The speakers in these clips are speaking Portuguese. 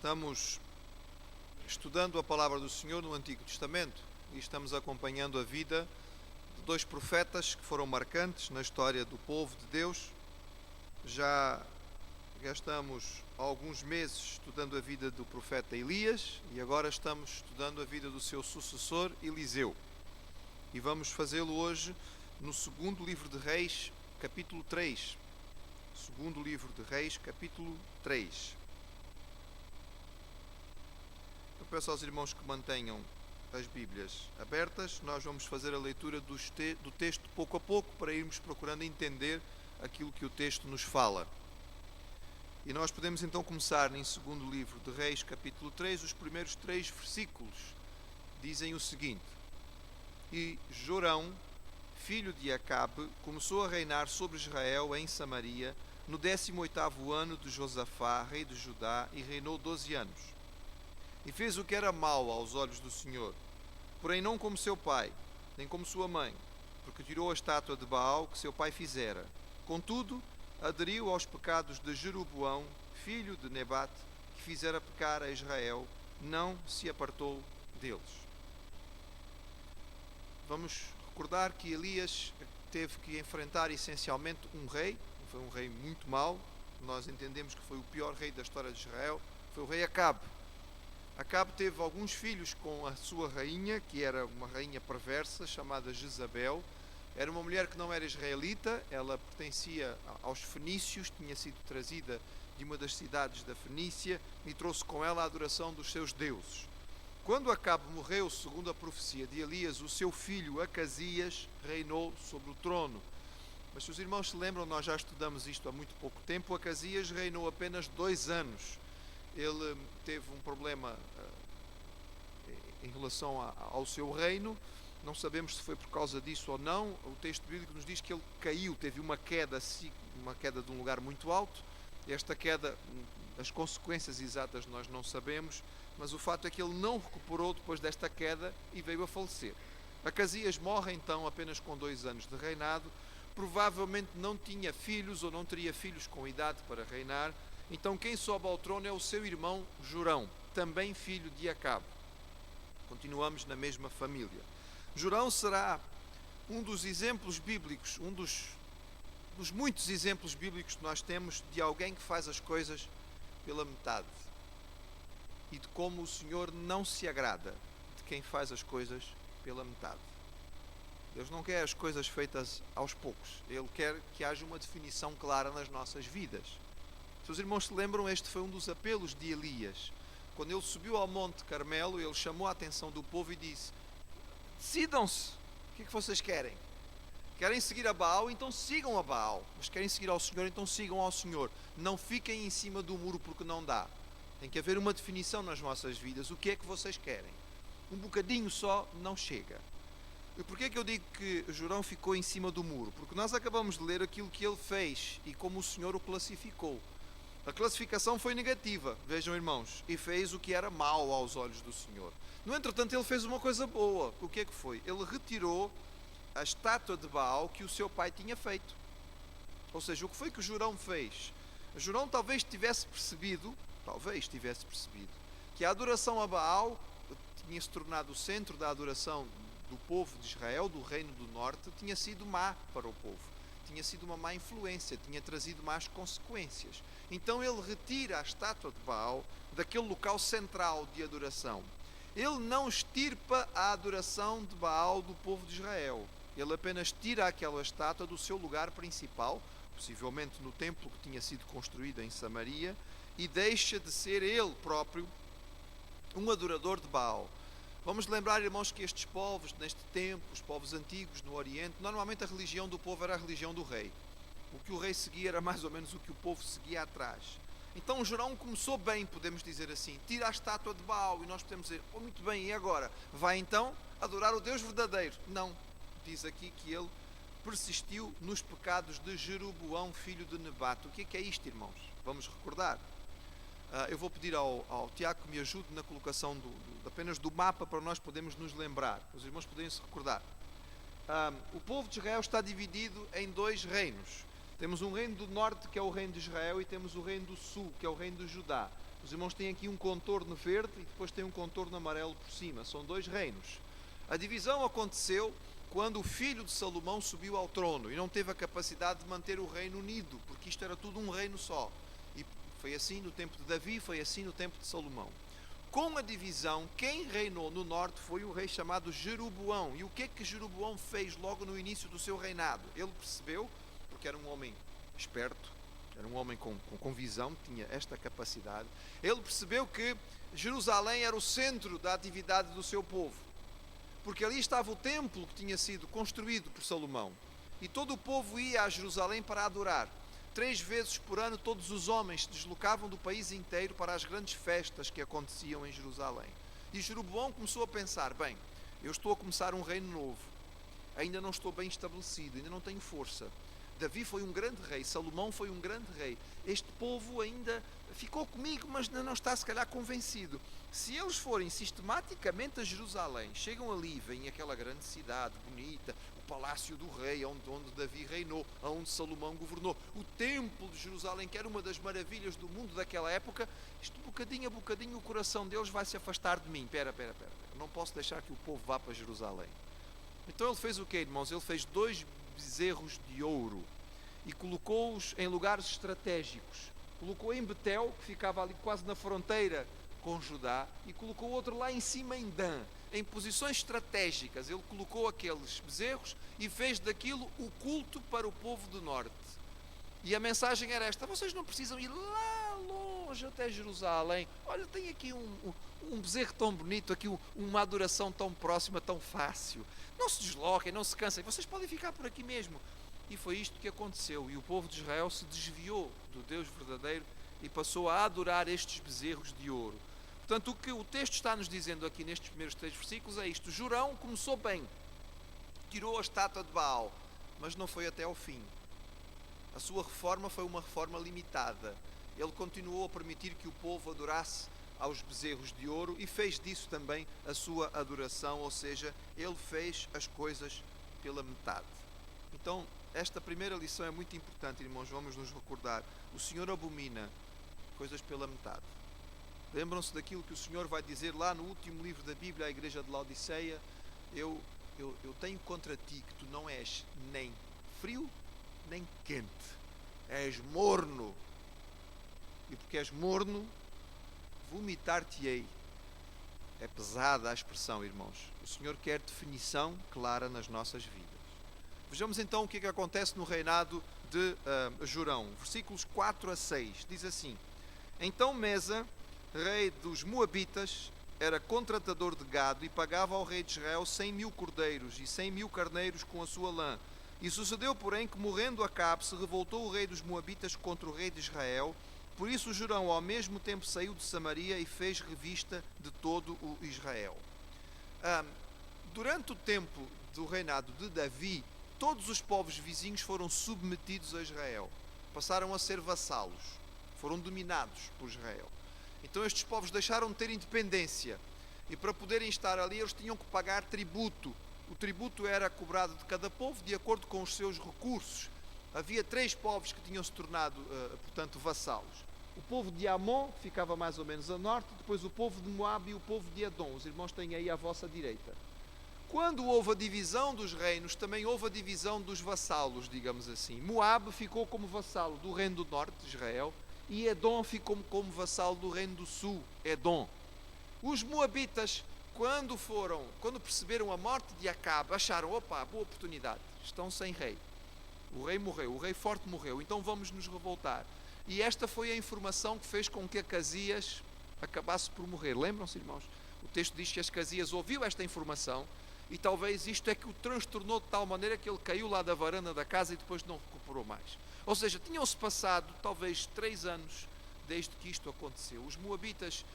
Estamos estudando a palavra do Senhor no Antigo Testamento e estamos acompanhando a vida de dois profetas que foram marcantes na história do povo de Deus. Já gastamos alguns meses estudando a vida do profeta Elias e agora estamos estudando a vida do seu sucessor Eliseu. E vamos fazê-lo hoje no segundo livro de Reis, capítulo 3. Segundo livro de Reis, capítulo 3. Eu peço aos irmãos que mantenham as Bíblias abertas. Nós vamos fazer a leitura do texto pouco a pouco para irmos procurando entender aquilo que o texto nos fala. E nós podemos então começar em segundo livro de Reis, capítulo 3. Os primeiros 3 versículos dizem o seguinte: E Jorão, filho de Acabe, começou a reinar sobre Israel em Samaria no 18º ano de Josafá, rei de Judá, e reinou 12 anos. E fez o que era mau aos olhos do Senhor, porém não como seu pai, nem como sua mãe, porque tirou a estátua de Baal que seu pai fizera. Contudo, aderiu aos pecados de Jeroboão, filho de Nebate, que fizera pecar a Israel, não se apartou deles. Vamos recordar que Elias teve que enfrentar essencialmente um rei, foi um rei muito mau. Nós entendemos que foi o pior rei da história de Israel, foi o rei Acabe. Acabe teve alguns filhos com a sua rainha, que era uma rainha perversa, chamada Jezabel. Era uma mulher que não era israelita, ela pertencia aos fenícios, tinha sido trazida de uma das cidades da Fenícia e trouxe com ela a adoração dos seus deuses. Quando Acabe morreu, segundo a profecia de Elias, o seu filho Acasias reinou sobre o trono. Mas se os irmãos se lembram, nós já estudamos isto há muito pouco tempo. Acasias reinou apenas 2 anos. Ele teve um problema em relação ao seu reino. Não sabemos se foi por causa disso ou não. O texto bíblico nos diz que ele caiu, teve uma queda de um lugar muito alto. Esta queda, as consequências exatas nós não sabemos, mas o fato é que ele não recuperou depois desta queda e veio a falecer. Acasias morre então apenas com 2 anos de reinado. Provavelmente não tinha filhos ou não teria filhos com idade para reinar. Então quem sobe ao trono é o seu irmão Jorão, também filho de Acabe. Continuamos na mesma família. Jorão será um dos exemplos bíblicos, um dos muitos exemplos bíblicos que nós temos de alguém que faz as coisas pela metade. E de como o Senhor não se agrada de quem faz as coisas pela metade. Deus não quer as coisas feitas aos poucos. Ele quer que haja uma definição clara nas nossas vidas. Se os irmãos se lembram, este foi um dos apelos de Elias. Quando ele subiu ao Monte Carmelo, ele chamou a atenção do povo e disse: decidam-se, o que é que vocês querem? Querem seguir a Baal? Então sigam a Baal. Mas querem seguir ao Senhor? Então sigam ao Senhor. Não fiquem em cima do muro porque não dá. Tem que haver uma definição nas vossas vidas. O que é que vocês querem? Um bocadinho só não chega. E porquê é que eu digo que Jorão ficou em cima do muro? Porque nós acabamos de ler aquilo que ele fez e como o Senhor o classificou. A classificação foi negativa, vejam irmãos, e fez o que era mau aos olhos do Senhor. No entretanto, ele fez uma coisa boa. O que é que foi? Ele retirou a estátua de Baal que o seu pai tinha feito. Ou seja, o que foi que o Jorão fez? Jorão talvez tivesse percebido que a adoração a Baal tinha se tornado o centro da adoração do povo de Israel, do reino do norte, tinha sido má para o povo. Tinha sido uma má influência, tinha trazido más consequências. Então ele retira a estátua de Baal daquele local central de adoração. Ele não extirpa a adoração de Baal do povo de Israel. Ele apenas tira aquela estátua do seu lugar principal, possivelmente no templo que tinha sido construído em Samaria, e deixa de ser ele próprio um adorador de Baal. Vamos lembrar, irmãos, que estes povos, neste tempo, os povos antigos no Oriente, normalmente a religião do povo era a religião do rei. O que o rei seguia era mais ou menos o que o povo seguia atrás. Então Jorão começou bem, podemos dizer assim, tira a estátua de Baal, e nós podemos dizer: oh, muito bem, e agora? Vai então adorar o Deus verdadeiro? Não, diz aqui que ele persistiu nos pecados de Jeroboão, filho de Nebate. O que é isto, irmãos? Vamos recordar. Eu vou pedir ao Tiago que me ajude na colocação apenas do mapa para nós podermos nos lembrar, os irmãos poderem se recordar. O povo de Israel está dividido em 2 reinos. Temos um reino do norte, que é o reino de Israel, e temos o reino do sul, que é o reino de Judá. Os irmãos têm aqui um contorno verde e depois tem um contorno amarelo por cima. São dois reinos. A divisão aconteceu quando o filho de Salomão subiu ao trono e não teve a capacidade de manter o reino unido, porque isto era tudo um reino só. E foi assim no tempo de Davi, foi assim no tempo de Salomão. Com a divisão, quem reinou no norte foi um rei chamado Jeroboão. E o que é que Jeroboão fez logo no início do seu reinado? Ele percebeu, porque era um homem esperto, era um homem com visão, tinha esta capacidade. Ele percebeu que Jerusalém era o centro da atividade do seu povo, porque ali estava o templo que tinha sido construído por Salomão. E todo o povo ia a Jerusalém para adorar. 3 vezes por ano todos os homens se deslocavam do país inteiro para as grandes festas que aconteciam em Jerusalém. E Jeroboão começou a pensar, bem, eu estou a começar um reino novo, ainda não estou bem estabelecido, ainda não tenho força. Davi foi um grande rei, Salomão foi um grande rei. Este povo ainda ficou comigo, mas ainda não está se calhar convencido. Se eles forem sistematicamente a Jerusalém, chegam ali, veem aquela grande cidade bonita, o palácio do rei, onde Davi reinou, onde Salomão governou, o templo de Jerusalém, que era uma das maravilhas do mundo daquela época, isto bocadinho a bocadinho o coração deles vai se afastar de mim. Espera, não posso deixar que o povo vá para Jerusalém. Então ele fez o quê, irmãos? Ele fez 2 bezerros de ouro e colocou-os em lugares estratégicos. Colocou em Betel, que ficava ali quase na fronteira com Judá, e colocou outro lá em cima em Dan, em posições estratégicas. Ele colocou aqueles bezerros e fez daquilo o culto para o povo do norte. E a mensagem era esta: vocês não precisam ir lá longe até Jerusalém. Olha, tem aqui um bezerro tão bonito, aqui uma adoração tão próxima, tão fácil. Não se desloquem, não se cansem, vocês podem ficar por aqui mesmo. E foi isto que aconteceu, e o povo de Israel se desviou do Deus verdadeiro e passou a adorar estes bezerros de ouro. Portanto, o que o texto está nos dizendo aqui nestes primeiros 3 versículos é isto: Jorão começou bem, tirou a estátua de Baal, mas não foi até ao fim. A sua reforma foi uma reforma limitada. Ele continuou a permitir que o povo adorasse aos bezerros de ouro e fez disso também a sua adoração, ou seja, ele fez as coisas pela metade. Então, esta primeira lição é muito importante, irmãos, vamos nos recordar. O Senhor abomina coisas pela metade. Lembram-se daquilo que o Senhor vai dizer lá no último livro da Bíblia à igreja de Laodiceia: eu tenho contra ti que tu não és nem frio nem quente, és morno, e porque és morno, vomitar-te-ei. É pesada a expressão, irmãos. O Senhor quer definição clara nas nossas vidas. Vejamos então o que é que acontece no reinado de Jorão. Versículos 4 a 6, diz assim: Então Mesa, rei dos Moabitas, era contratador de gado e pagava ao rei de Israel 100.000 cordeiros e 100.000 carneiros com a sua lã. E sucedeu, porém, que morrendo Acabe, se revoltou o rei dos Moabitas contra o rei de Israel. Por isso Jorão ao mesmo tempo saiu de Samaria e fez revista de todo o Israel. Durante o tempo do reinado de Davi, todos os povos vizinhos foram submetidos a Israel. Passaram a ser vassalos. Foram dominados por Israel. Então estes povos deixaram de ter independência. E para poderem estar ali, eles tinham que pagar tributo. O tributo era cobrado de cada povo de acordo com os seus recursos. Havia 3 povos que tinham se tornado, portanto, vassalos. O povo de Amon, que ficava mais ou menos a norte, depois o povo de Moabe e o povo de Edom. Os irmãos têm aí à vossa direita. Quando houve a divisão dos reinos, também houve a divisão dos vassalos, digamos assim. Moabe ficou como vassalo do reino do norte, de Israel, e Edom ficou como vassalo do reino do sul, Edom. Os moabitas, quando perceberam a morte de Acabe, acharam: opa, boa oportunidade, estão sem rei. O rei morreu, o rei forte morreu, então vamos nos revoltar. E esta foi a informação que fez com que Acasias acabasse por morrer. Lembram-se, irmãos? O texto diz que Acasias ouviu esta informação e talvez isto é que o transtornou de tal maneira que ele caiu lá da varanda da casa e depois não recuperou mais. Ou seja, tinham-se passado talvez 3 anos desde que isto aconteceu. Os moabitas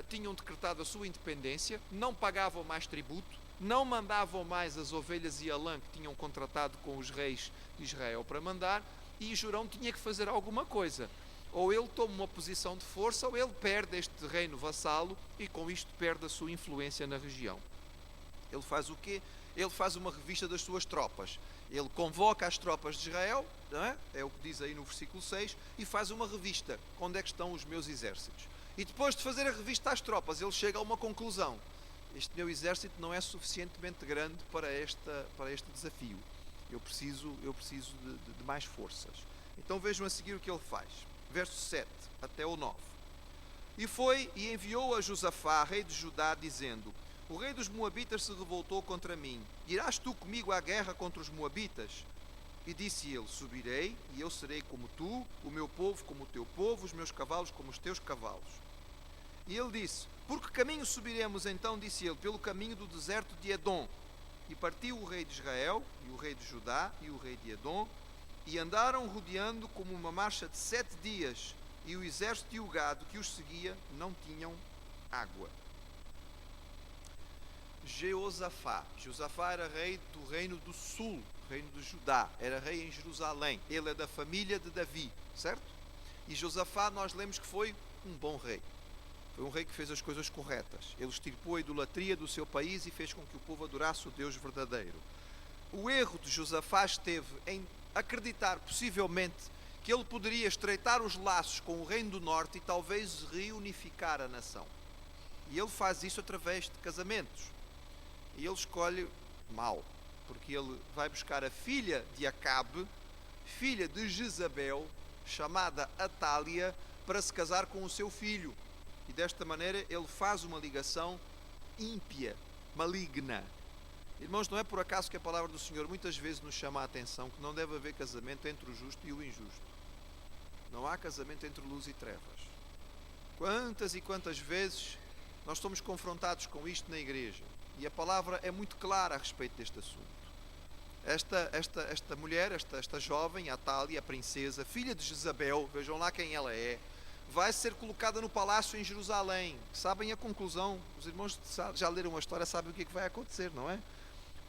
tinham decretado a sua independência, não pagavam mais tributo, não mandavam mais as ovelhas e a lã que tinham contratado com os reis de Israel para mandar, e Jorão tinha que fazer alguma coisa. Ou ele toma uma posição de força, ou ele perde este reino vassalo e com isto perde a sua influência na região. Ele faz o quê? ele faz uma revista das suas tropas. Ele convoca as tropas de Israel, não é? É o que diz aí no versículo 6, e faz uma revista. Onde é que estão os meus exércitos? E depois de fazer a revista às tropas, ele chega a uma conclusão. Este meu exército não é suficientemente grande para este desafio. Eu preciso de mais forças. Então vejam a seguir o que ele faz. Verso 7 até o 9. E foi e enviou a Josafá, rei de Judá, dizendo: o rei dos Moabitas se revoltou contra mim. Irás tu comigo à guerra contra os Moabitas? E disse ele: subirei, e eu serei como tu, o meu povo como o teu povo, os meus cavalos como os teus cavalos. E ele disse: por que caminho subiremos então? Disse ele: pelo caminho do deserto de Edom. E partiu o rei de Israel, e o rei de Judá, e o rei de Edom, e andaram rodeando como uma marcha de 7 dias, e o exército e o gado que os seguia não tinham água. Jeosafá era rei do reino do sul, reino de Judá, era rei em Jerusalém. Ele é da família de Davi, certo? E Josafá, nós lemos que foi um bom rei. Foi um rei que fez as coisas corretas. Ele extirpou a idolatria do seu país e fez com que o povo adorasse o Deus verdadeiro. O erro de Josafá esteve em acreditar, possivelmente, que ele poderia estreitar os laços com o reino do norte e talvez reunificar a nação. E ele faz isso através de casamentos. E ele escolhe mal, porque ele vai buscar a filha de Acabe, filha de Jezabel, chamada Atália, para se casar com o seu filho. E desta maneira ele faz uma ligação ímpia, maligna. Irmãos, não é por acaso que a palavra do Senhor muitas vezes nos chama a atenção que não deve haver casamento entre o justo e o injusto. Não há casamento entre luz e trevas. Quantas e quantas vezes nós somos confrontados com isto na igreja? E a palavra é muito clara a respeito deste assunto. Esta mulher, esta jovem, Atália, a princesa, filha de Jezabel, vejam lá quem ela é, vai ser colocada no palácio em Jerusalém. Sabem a conclusão? Os irmãos já leram a história, sabem o que é que vai acontecer, não é?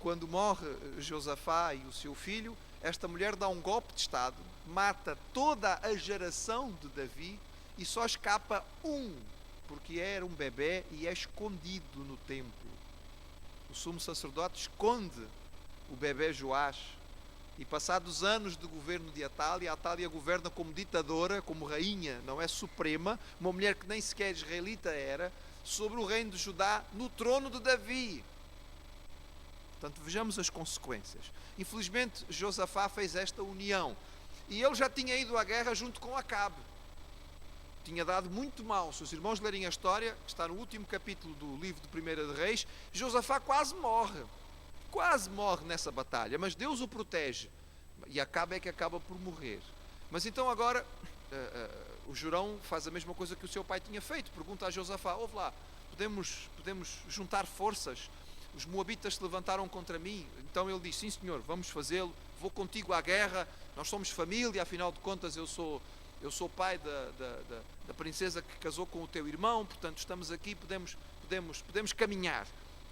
Quando morre Josafá e o seu filho, esta mulher dá um golpe de estado, mata toda a geração de Davi e só escapa porque era um bebé e é escondido no templo. O sumo sacerdote esconde o bebé Joás. E passados anos de governo de Atália, Atália governa como ditadora, como rainha, não é suprema, uma mulher que nem sequer israelita era, sobre o reino de Judá, no trono de Davi. Portanto, vejamos as consequências. Infelizmente, Josafá fez esta união. E ele já tinha ido à guerra junto com Acabe. Tinha dado muito mal. Se os irmãos lerem a história, que está no último capítulo do livro de 1 de Reis, Josafá quase morre nessa batalha, mas Deus o protege, e Acabe é que acaba por morrer. Mas então agora, o Jorão faz a mesma coisa que o seu pai tinha feito, pergunta a Josafá: ouve lá, podemos juntar forças? Os moabitas se levantaram contra mim. Então ele diz: sim senhor, vamos fazê-lo, vou contigo à guerra, nós somos família, afinal de contas eu sou pai da princesa que casou com o teu irmão, portanto estamos aqui, podemos caminhar.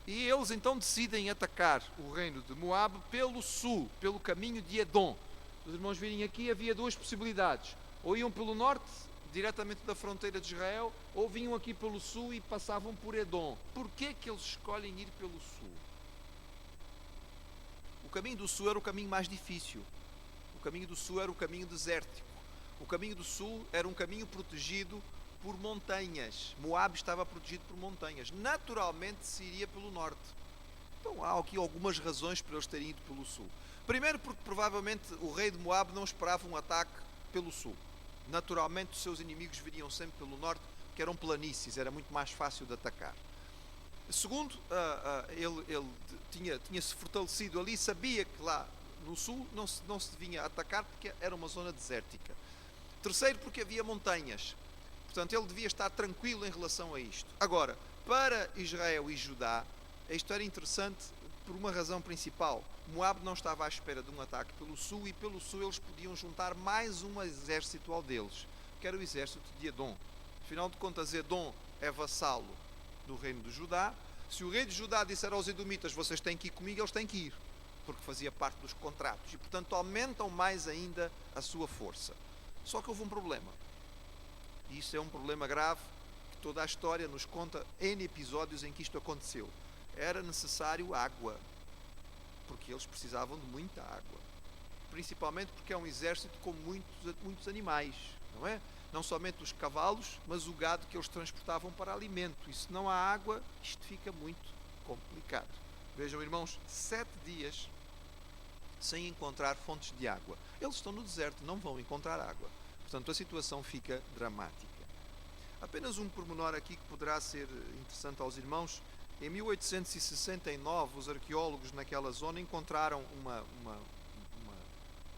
E eles então decidem atacar o reino de Moabe pelo sul, pelo caminho de Edom. Os irmãos virem aqui, havia duas possibilidades: ou iam pelo norte, diretamente da fronteira de Israel, ou vinham aqui pelo sul e passavam por Edom. Porquê que eles escolhem ir pelo sul? O caminho do sul era o caminho mais difícil. O caminho do sul era o caminho desértico. O caminho do sul era um caminho protegido por montanhas. Moabe estava protegido por montanhas. Naturalmente se iria pelo norte. Então há aqui algumas razões para eles terem ido pelo sul. Primeiro, porque provavelmente o rei de Moabe não esperava um ataque pelo sul. Naturalmente os seus inimigos viriam sempre pelo norte, porque eram planícies, era muito mais fácil de atacar. Segundo, ele tinha-se fortalecido ali, sabia que lá no sul não se vinha atacar porque era uma zona desértica. Terceiro, porque havia montanhas. Portanto, ele devia estar tranquilo em relação a isto. Agora, para Israel e Judá, isto era interessante por uma razão principal. Moabe não estava à espera de um ataque pelo sul, e pelo sul eles podiam juntar mais um exército ao deles, que era o exército de Edom. Afinal de contas, Edom é vassalo do reino de Judá. Se o rei de Judá disser aos edomitas: vocês têm que ir comigo, eles têm que ir, porque fazia parte dos contratos, e portanto aumentam mais ainda a sua força. Só que houve um problema. E isso é um problema grave, que toda a história nos conta N episódios em que isto aconteceu. Era necessário água. porque eles precisavam de muita água, principalmente porque é um exército com muitos animais, não é? Não somente os cavalos, mas o gado que eles transportavam para alimento. E se não há água, isto fica muito complicado. Vejam, irmãos, 7 dias sem encontrar fontes de água. Eles estão no deserto, não vão encontrar água. Portanto, a situação fica dramática. Apenas um pormenor aqui que poderá ser interessante aos irmãos. Em 1869, os arqueólogos naquela zona encontraram uma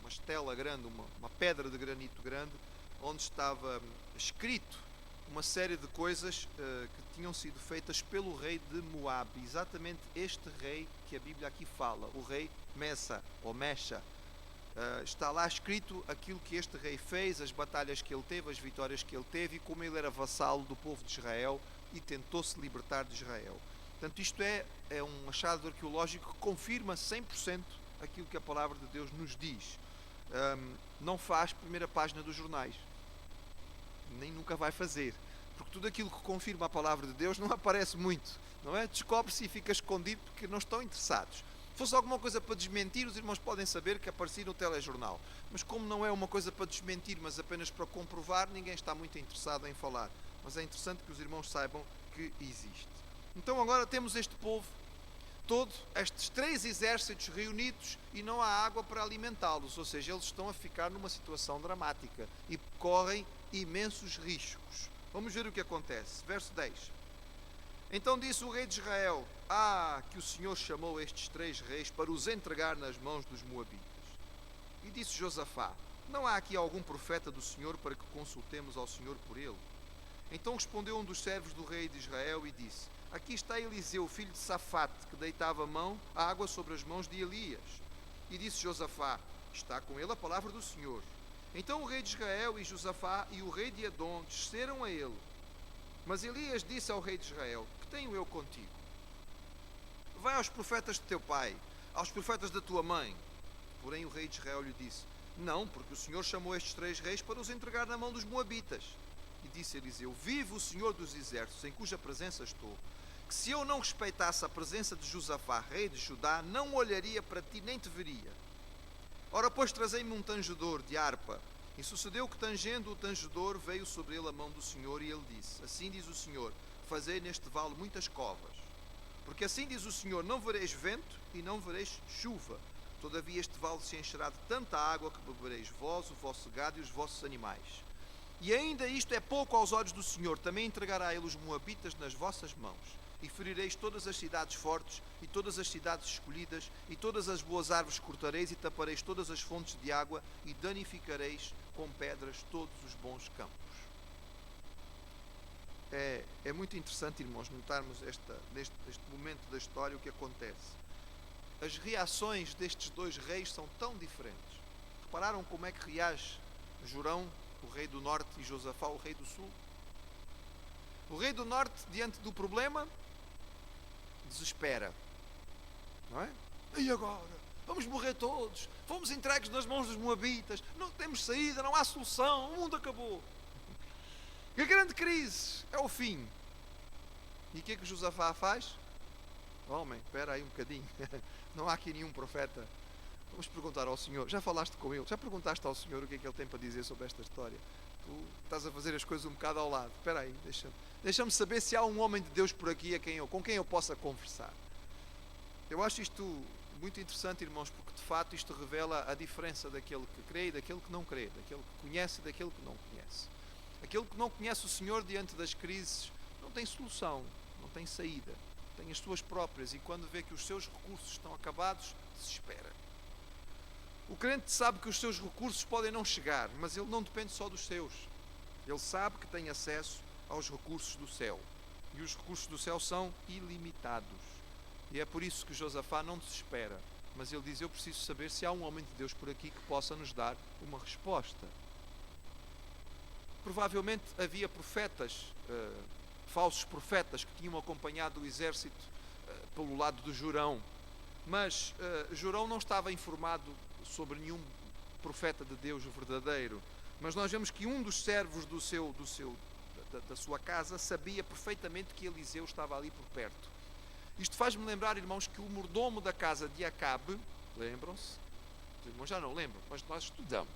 estela grande, uma pedra de granito grande, onde estava escrito uma série de coisas que tinham sido feitas pelo rei de Moabe. Exatamente este rei que a Bíblia aqui fala, o rei Messa, ou Mecha. Está lá escrito aquilo que este rei fez, as batalhas que ele teve, as vitórias que ele teve e como ele era vassalo do povo de Israel e tentou-se libertar de Israel. Portanto, isto é um achado arqueológico que confirma 100% aquilo que a palavra de Deus nos diz. Não faz primeira página dos jornais, nem nunca vai fazer, porque tudo aquilo que confirma a palavra de Deus não aparece muito, não é? Descobre-se e fica escondido porque não estão interessados. Se fosse alguma coisa para desmentir, os irmãos podem saber que aparecia no telejornal, mas como não é uma coisa para desmentir, mas apenas para comprovar, ninguém está muito interessado em falar. Mas é interessante que os irmãos saibam que existe. Então agora temos este povo todo, estes 3 exércitos reunidos e não há água para alimentá-los, ou seja, eles estão a ficar numa situação dramática e correm imensos riscos. Vamos ver o que acontece. Verso 10. Então disse o rei de Israel: que o Senhor chamou estes 3 reis para os entregar nas mãos dos moabitas. E disse Josafá: não há aqui algum profeta do Senhor para que consultemos ao Senhor por ele? Então respondeu um dos servos do rei de Israel e disse: aqui está Eliseu, filho de Safate, que deitava a água sobre as mãos de Elias. E disse Josafá: está com ele a palavra do Senhor. Então o rei de Israel e Josafá e o rei de Edom desceram a ele. Mas Elias disse ao rei de Israel: que tenho eu contigo? Vai aos profetas de teu pai, aos profetas da tua mãe. Porém o rei de Israel lhe disse: não, porque o Senhor chamou estes 3 reis para os entregar na mão dos moabitas. E disse Eliseu: vive o Senhor dos exércitos, em cuja presença estou, que se eu não respeitasse a presença de Josafá, rei de Judá, não olharia para ti nem te veria. Ora, pois, trazei-me um tangedor de harpa. E sucedeu que, tangendo o tangedor, veio sobre ele a mão do Senhor, e ele disse: assim diz o Senhor, fazei neste vale muitas covas. Porque assim diz o Senhor, não vereis vento e não vereis chuva. Todavia este vale se encherá de tanta água que bebereis vós, o vosso gado e os vossos animais. E ainda isto é pouco aos olhos do Senhor, também entregará ele os moabitas nas vossas mãos. E ferireis todas as cidades fortes, e todas as cidades escolhidas, e todas as boas árvores cortareis, e tapareis todas as fontes de água, e danificareis com pedras todos os bons campos. É muito interessante, irmãos, notarmos neste momento da história o que acontece. As reações destes 2 reis são tão diferentes. Repararam como é que reage Jorão, o rei do norte, e Josafá, o rei do sul? O rei do norte, diante do problema, desespera, não é? E agora? Vamos morrer todos, fomos entregues nas mãos dos moabitas, não temos saída, não há solução, o mundo acabou. E a grande crise é o fim. E o que é que Josafá faz? Homem, espera aí um bocadinho, não há aqui nenhum profeta. Vamos perguntar ao Senhor. Já falaste com ele? Já perguntaste ao Senhor o que é que ele tem para dizer sobre esta história? Tu estás a fazer as coisas um bocado ao lado. Espera aí, deixa-me saber se há um homem de Deus por aqui com quem eu possa conversar. Eu acho isto muito interessante, irmãos, porque de fato isto revela a diferença daquele que crê e daquele que não crê, daquele que conhece e daquele que não conhece. Aquele que não conhece o Senhor diante das crises não tem solução, não tem saída, tem as suas próprias, e quando vê que os seus recursos estão acabados, desespera. O crente sabe que os seus recursos podem não chegar, mas ele não depende só dos seus. Ele sabe que tem acesso aos recursos do céu. E os recursos do céu são ilimitados. E é por isso que Josafá não desespera. Mas ele diz: eu preciso saber se há um homem de Deus por aqui que possa nos dar uma resposta. Provavelmente havia profetas, falsos profetas, que tinham acompanhado o exército pelo lado de Jorão. Mas Jorão não estava informado sobre nenhum profeta de Deus verdadeiro. Mas nós vemos que um dos servos da sua casa sabia perfeitamente que Eliseu estava ali por perto. Isto faz-me lembrar, irmãos, que o mordomo da casa de Acabe, lembram-se? Os irmãos já não lembram, mas nós estudamos.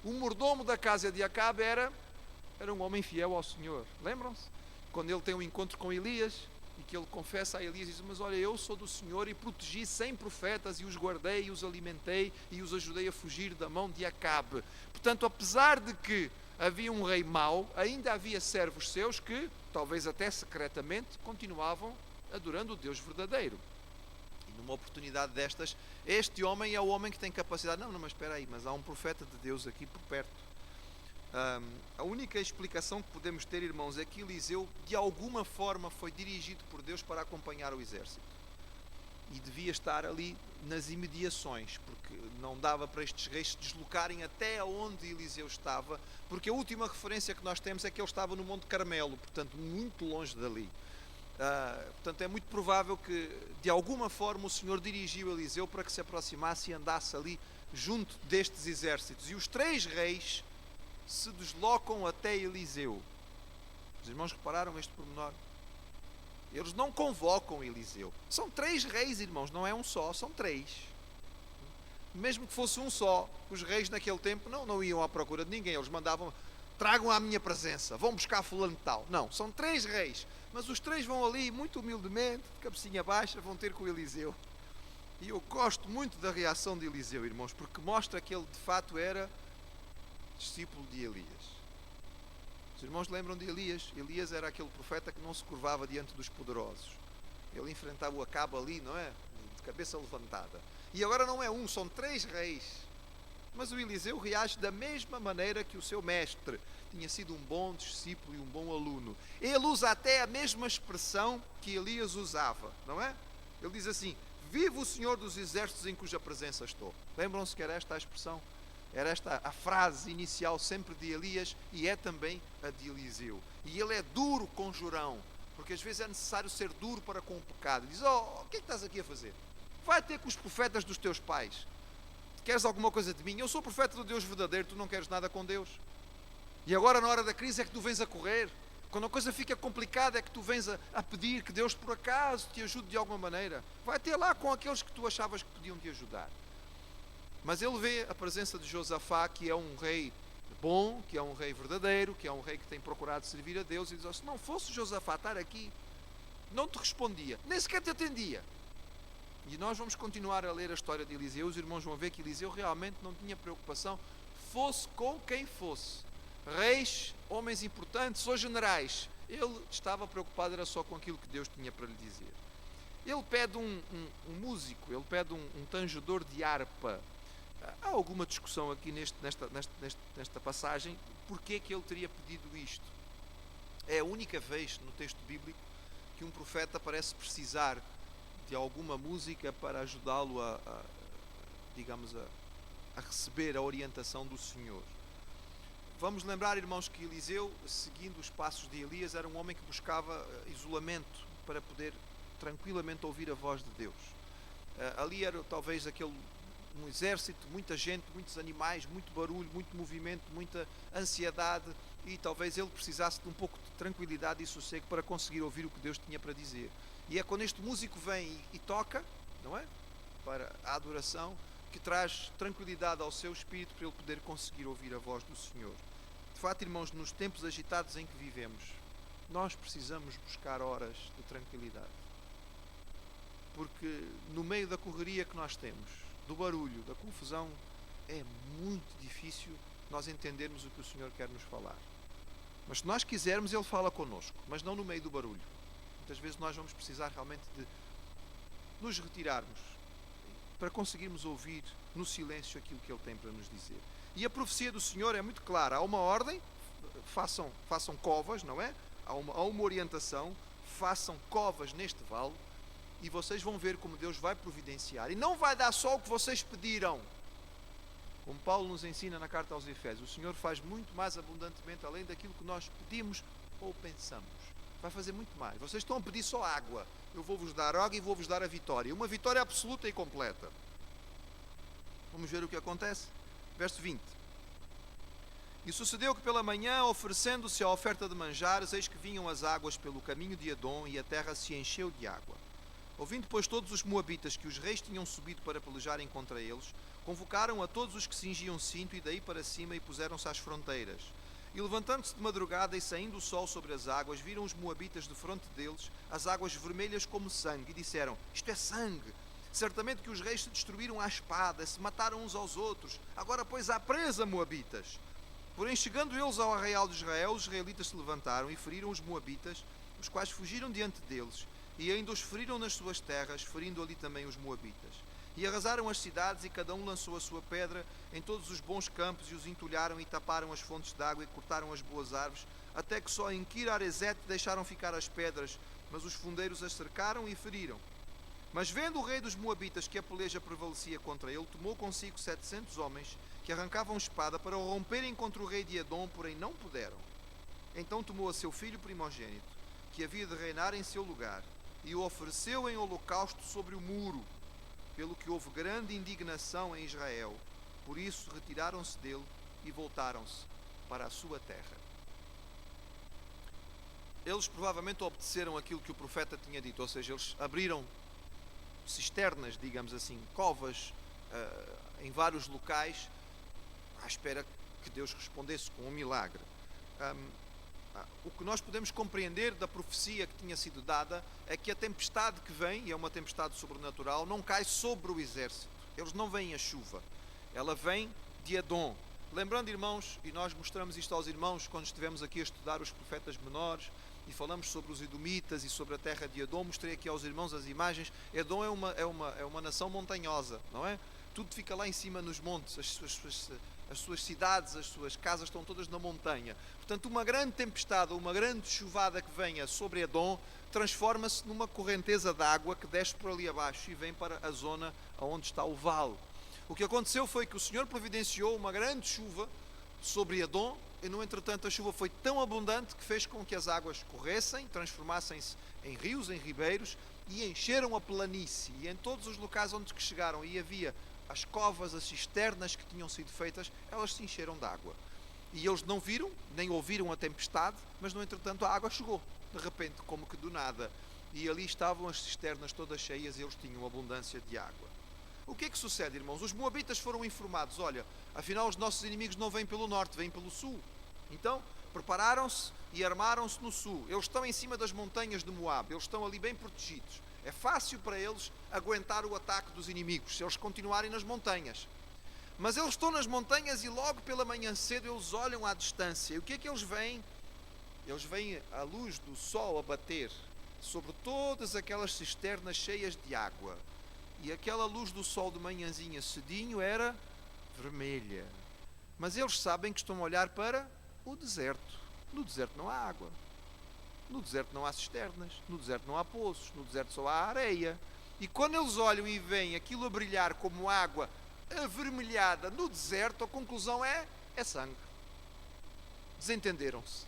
O mordomo da casa de Acabe era um homem fiel ao Senhor. Lembram-se? Quando ele tem um encontro com Elias e que ele confessa a Elias e diz: mas olha, eu sou do Senhor e protegi 100 profetas e os guardei e os alimentei e os ajudei a fugir da mão de Acabe. Portanto, apesar de que havia um rei mau, ainda havia servos seus que, talvez até secretamente, continuavam adorando o Deus verdadeiro. E numa oportunidade destas, este homem é o homem que tem capacidade. Não, mas espera aí, mas há um profeta de Deus aqui por perto. A única explicação que podemos ter, irmãos, é que Eliseu de alguma forma foi dirigido por Deus para acompanhar o exército e devia estar ali nas imediações, porque não dava para estes reis se deslocarem até onde Eliseu estava, porque a última referência que nós temos é que ele estava no Monte Carmelo, portanto muito longe dali. Portanto é muito provável que de alguma forma o Senhor dirigiu Eliseu para que se aproximasse e andasse ali junto destes exércitos, e os 3 reis se deslocam até Eliseu. Os irmãos repararam este pormenor? Eles não convocam Eliseu. São 3 reis, irmãos, não é um só, são 3. Mesmo que fosse um só, os reis naquele tempo não iam à procura de ninguém. Eles mandavam: tragam à minha presença, vão buscar fulano de tal. Não, são 3 reis. Mas os 3 vão ali, muito humildemente, de cabecinha baixa, vão ter com Eliseu. E eu gosto muito da reação de Eliseu, irmãos, porque mostra que ele de fato era discípulo de Elias. Os irmãos lembram de Elias? Elias era aquele profeta que não se curvava diante dos poderosos. Ele enfrentava o Acabe ali, não é? De cabeça levantada. E agora não é um, são 3 reis. Mas o Eliseu reage da mesma maneira que o seu mestre. Tinha sido um bom discípulo e um bom aluno. Ele usa até a mesma expressão que Elias usava, não é? Ele diz assim: vive o Senhor dos exércitos em cuja presença estou. Lembram-se que era esta a expressão? Era esta a frase inicial sempre de Elias e é também a de Eliseu. E ele é duro com Jorão, porque às vezes é necessário ser duro para com o pecado. Diz: o que é que estás aqui a fazer? Vai ter com os profetas dos teus pais. Queres alguma coisa de mim? Eu sou profeta do Deus verdadeiro, tu não queres nada com Deus. E agora na hora da crise é que tu vens a correr. Quando a coisa fica complicada é que tu vens a pedir que Deus por acaso te ajude de alguma maneira. Vai ter lá com aqueles que tu achavas que podiam te ajudar. Mas ele vê a presença de Josafá, que é um rei bom, que é um rei verdadeiro, que é um rei que tem procurado servir a Deus, e diz: se não fosse Josafá estar aqui, não te respondia, nem sequer te atendia. E nós vamos continuar a ler a história de Eliseu. Os irmãos vão ver que Eliseu realmente não tinha preocupação, fosse com quem fosse, reis, homens importantes ou generais. Ele estava preocupado, era só com aquilo que Deus tinha para lhe dizer. Ele pede um músico, ele pede um tangedor de harpa. Há alguma discussão aqui nesta passagem, porque é que ele teria pedido isto? É a única vez no texto bíblico que um profeta parece precisar de alguma música para ajudá-lo a receber a orientação do Senhor. Vamos lembrar, irmãos, que Eliseu, seguindo os passos de Elias, era um homem que buscava isolamento para poder tranquilamente ouvir a voz de Deus. Ali era talvez um exército, muita gente, muitos animais, muito barulho, muito movimento, muita ansiedade, e talvez ele precisasse de um pouco de tranquilidade e sossego para conseguir ouvir o que Deus tinha para dizer. E é quando este músico vem e toca, não é? Para a adoração, que traz tranquilidade ao seu espírito para ele poder conseguir ouvir a voz do Senhor. De fato, irmãos, nos tempos agitados em que vivemos, nós precisamos buscar horas de tranquilidade. Porque no meio da correria que nós temos, do barulho, da confusão, é muito difícil nós entendermos o que o Senhor quer nos falar. Mas se nós quisermos, Ele fala connosco, mas não no meio do barulho. Muitas vezes nós vamos precisar realmente de nos retirarmos para conseguirmos ouvir no silêncio aquilo que Ele tem para nos dizer. E a profecia do Senhor é muito clara. Há uma ordem, façam covas, não é? Há uma orientação, façam covas neste vale, e vocês vão ver como Deus vai providenciar. E não vai dar só o que vocês pediram. Como Paulo nos ensina na carta aos Efésios, o Senhor faz muito mais abundantemente além daquilo que nós pedimos ou pensamos. Vai fazer muito mais. Vocês estão a pedir só água. Eu vou-vos dar água e vou-vos dar a vitória. Uma vitória absoluta e completa. Vamos ver o que acontece. Verso 20. E sucedeu que pela manhã, oferecendo-se a oferta de manjares, eis que vinham as águas pelo caminho de Edom, e a terra se encheu de água. Ouvindo, pois, todos os moabitas que os reis tinham subido para pelejarem contra eles, convocaram a todos os que cingiam cinto e daí para cima e puseram-se às fronteiras. E levantando-se de madrugada e saindo o sol sobre as águas, viram os moabitas defronte deles as águas vermelhas como sangue, e disseram: isto é sangue. Certamente que os reis se destruíram à espada, se mataram uns aos outros. Agora, pois, à presa, moabitas. Porém, chegando eles ao arraial de Israel, os israelitas se levantaram e feriram os moabitas, os quais fugiram diante deles, e ainda os feriram nas suas terras, ferindo ali também os moabitas. E arrasaram as cidades, e cada um lançou a sua pedra em todos os bons campos, e os entulharam e taparam as fontes de água, e cortaram as boas árvores, até que só em Kir-Haresete deixaram ficar as pedras, mas os fundeiros as cercaram e feriram. Mas vendo o rei dos moabitas que a peleja prevalecia contra ele, tomou consigo 700 homens, que arrancavam espada para o romperem contra o rei de Edom, porém não puderam. Então tomou a seu filho primogênito, que havia de reinar em seu lugar, e o ofereceu em holocausto sobre o muro, pelo que houve grande indignação em Israel. Por isso retiraram-se dele e voltaram-se para a sua terra. Eles provavelmente obedeceram aquilo que o profeta tinha dito, ou seja, eles abriram cisternas, digamos assim, covas em vários locais, à espera que Deus respondesse com um milagre. O que nós podemos compreender da profecia que tinha sido dada é que a tempestade que vem, e é uma tempestade sobrenatural, não cai sobre o exército. Eles não veem a chuva. Ela vem de Edom. Lembrando, irmãos, e nós mostramos isto aos irmãos quando estivemos aqui a estudar os profetas menores e falamos sobre os edomitas e sobre a terra de Edom, mostrei aqui aos irmãos as imagens. Edom é uma nação montanhosa, não é? Tudo fica lá em cima nos montes, as suas cidades, as suas casas estão todas na montanha. Portanto, uma grande tempestade, uma grande chuvada que venha sobre Edom, transforma-se numa correnteza de água que desce por ali abaixo e vem para a zona onde está o vale. O que aconteceu foi que o Senhor providenciou uma grande chuva sobre Edom, e no entretanto a chuva foi tão abundante que fez com que as águas corressem, transformassem-se em rios, em ribeiros, e encheram a planície. E em todos os locais onde chegaram e havia as covas, as cisternas que tinham sido feitas, elas se encheram de água. E eles não viram, nem ouviram a tempestade, mas no entretanto a água chegou, de repente, como que do nada. E ali estavam as cisternas todas cheias e eles tinham abundância de água. O que é que sucede, irmãos? Os moabitas foram informados: olha, afinal os nossos inimigos não vêm pelo norte, vêm pelo sul. Então, prepararam-se e armaram-se no sul. Eles estão em cima das montanhas de Moab, eles estão ali bem protegidos. É fácil para eles aguentar o ataque dos inimigos, se eles continuarem nas montanhas. Mas eles estão nas montanhas e logo pela manhã cedo eles olham à distância. E o que é que eles veem? Eles veem a luz do sol a bater sobre todas aquelas cisternas cheias de água. E aquela luz do sol de manhãzinha cedinho era vermelha. Mas eles sabem que estão a olhar para o deserto. No deserto não há água. No deserto não há cisternas. No deserto não há poços. No deserto só há areia. E quando eles olham e veem aquilo a brilhar como água avermelhada no deserto, a conclusão é sangue. Desentenderam-se.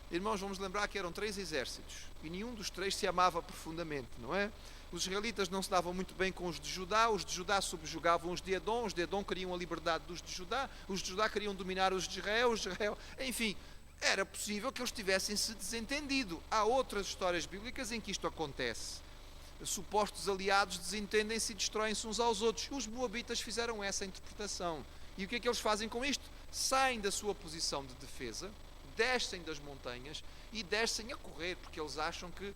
Irmãos, vamos lembrar que eram 3 exércitos e nenhum dos 3 se amava profundamente, não é? Os israelitas não se davam muito bem com os de Judá subjugavam os de Edom queriam a liberdade dos de Judá queriam dominar os de Israel, enfim, era possível que eles tivessem se desentendido. Há outras histórias bíblicas em que isto acontece. Supostos aliados desentendem-se e destroem-se uns aos outros. Os moabitas fizeram essa interpretação. E o que é que eles fazem com isto? Saem da sua posição de defesa, descem das montanhas e descem a correr, porque eles acham que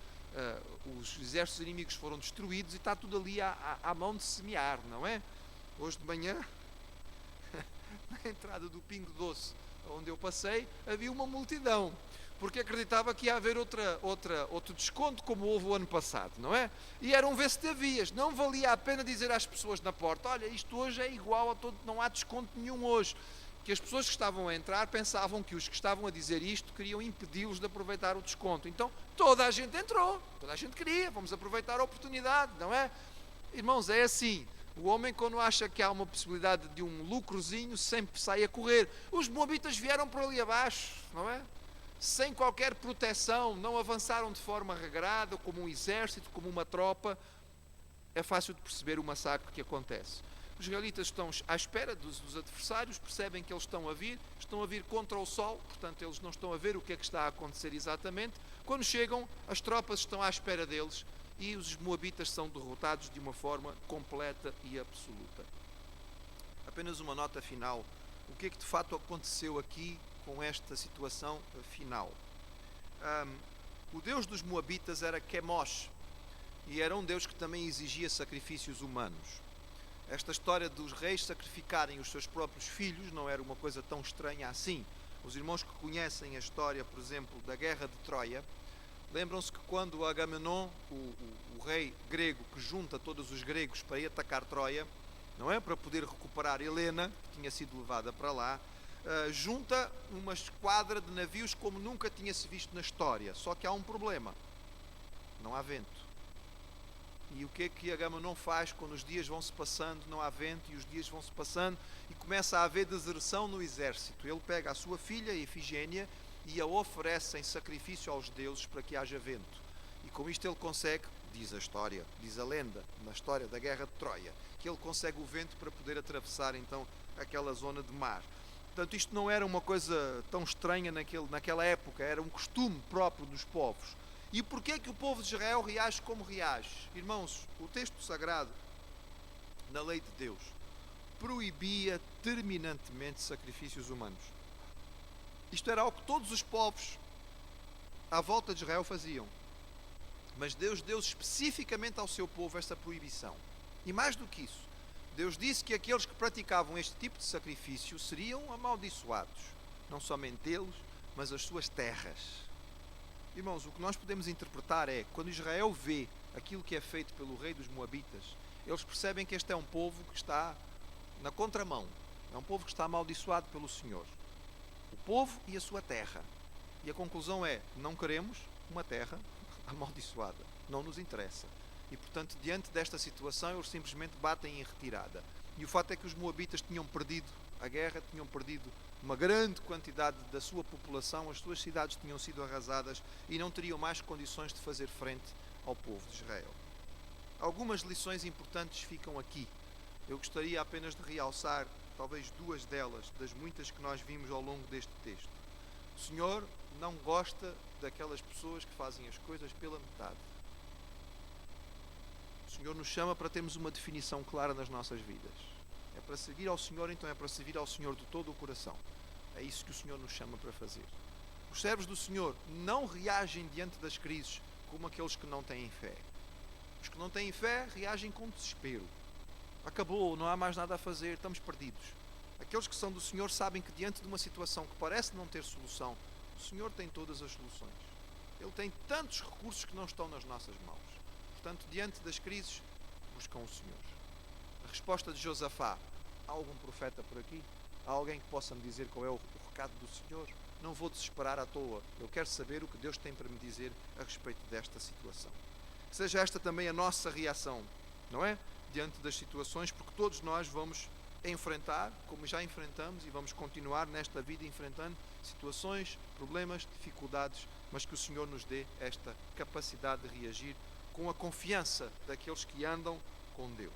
os exércitos inimigos foram destruídos e está tudo ali à mão de semear, não é? Hoje de manhã, na entrada do Pingo Doce, onde eu passei, havia uma multidão, porque acreditava que ia haver outro desconto, como houve o ano passado, não é? E eram vê-se-te-avias, não valia a pena dizer às pessoas na porta: olha, isto hoje é igual a todo, não há desconto nenhum hoje. Que as pessoas que estavam a entrar pensavam que os que estavam a dizer isto queriam impedi-los de aproveitar o desconto. Então toda a gente entrou, toda a gente queria, vamos aproveitar a oportunidade, não é? Irmãos, é assim, o homem quando acha que há uma possibilidade de um lucrozinho sempre sai a correr. Os moabitas vieram por ali abaixo, não é? Sem qualquer proteção, não avançaram de forma regrada, como um exército, como uma tropa. É fácil de perceber o massacre que acontece. Os israelitas estão à espera dos adversários, percebem que eles estão a vir contra o sol, portanto eles não estão a ver o que é que está a acontecer exatamente. Quando chegam, as tropas estão à espera deles e os moabitas são derrotados de uma forma completa e absoluta. Apenas uma nota final. O que é que de fato aconteceu aqui com esta situação final? O Deus dos moabitas era Quemosh, e era um Deus que também exigia sacrifícios humanos. Esta história dos reis sacrificarem os seus próprios filhos não era uma coisa tão estranha assim. Os irmãos que conhecem a história, por exemplo, da Guerra de Troia, lembram-se que quando Agamenon, o rei grego que junta todos os gregos para ir atacar Troia, não é? Para poder recuperar Helena, que tinha sido levada para lá, junta uma esquadra de navios como nunca tinha se visto na história. Só que há um problema: não há vento. E o que é que Agamenon faz quando os dias vão se passando, não há vento, e os dias vão se passando e começa a haver deserção no exército? Ele pega a sua filha, Ifigênia, e a oferece em sacrifício aos deuses para que haja vento. E com isto ele consegue, diz a história, diz a lenda, na história da Guerra de Troia, que ele consegue o vento para poder atravessar então aquela zona de mar. Portanto, isto não era uma coisa tão estranha naquela época, era um costume próprio dos povos. E porquê é que o povo de Israel reage como reage? Irmãos, o texto sagrado, na lei de Deus, proibia terminantemente sacrifícios humanos. Isto era o que todos os povos à volta de Israel faziam. Mas Deus deu especificamente ao seu povo esta proibição. E mais do que isso, Deus disse que aqueles que praticavam este tipo de sacrifício seriam amaldiçoados. Não somente eles, mas as suas terras. Irmãos, o que nós podemos interpretar é, quando Israel vê aquilo que é feito pelo rei dos Moabitas, eles percebem que este é um povo que está na contramão. É um povo que está amaldiçoado pelo Senhor. O povo e a sua terra. E a conclusão é, não queremos uma terra amaldiçoada. Não nos interessa. E, portanto, diante desta situação, eles simplesmente batem em retirada. E o fato é que os Moabitas tinham perdido a guerra, tinham perdido uma grande quantidade da sua população, as suas cidades tinham sido arrasadas e não teriam mais condições de fazer frente ao povo de Israel. Algumas lições importantes ficam aqui. Eu gostaria apenas de realçar talvez duas delas, das muitas que nós vimos ao longo deste texto. O Senhor não gosta daquelas pessoas que fazem as coisas pela metade. O Senhor nos chama para termos uma definição clara nas nossas vidas. É para seguir ao Senhor, então é para servir ao Senhor de todo o coração. É isso que o Senhor nos chama para fazer. Os servos do Senhor não reagem diante das crises como aqueles que não têm fé. Os que não têm fé reagem com desespero. Acabou, não há mais nada a fazer, estamos perdidos. Aqueles que são do Senhor sabem que diante de uma situação que parece não ter solução, o Senhor tem todas as soluções. Ele tem tantos recursos que não estão nas nossas mãos. Portanto, diante das crises, buscam o Senhor. A resposta de Josafá: há algum profeta por aqui? Há alguém que possa me dizer qual é o recado do Senhor? Não vou desesperar à toa. Eu quero saber o que Deus tem para me dizer a respeito desta situação. Que seja esta também a nossa reação, não é? Diante das situações, porque todos nós vamos enfrentar, como já enfrentamos, e vamos continuar nesta vida enfrentando situações, problemas, dificuldades, mas que o Senhor nos dê esta capacidade de reagir com a confiança daqueles que andam com Deus.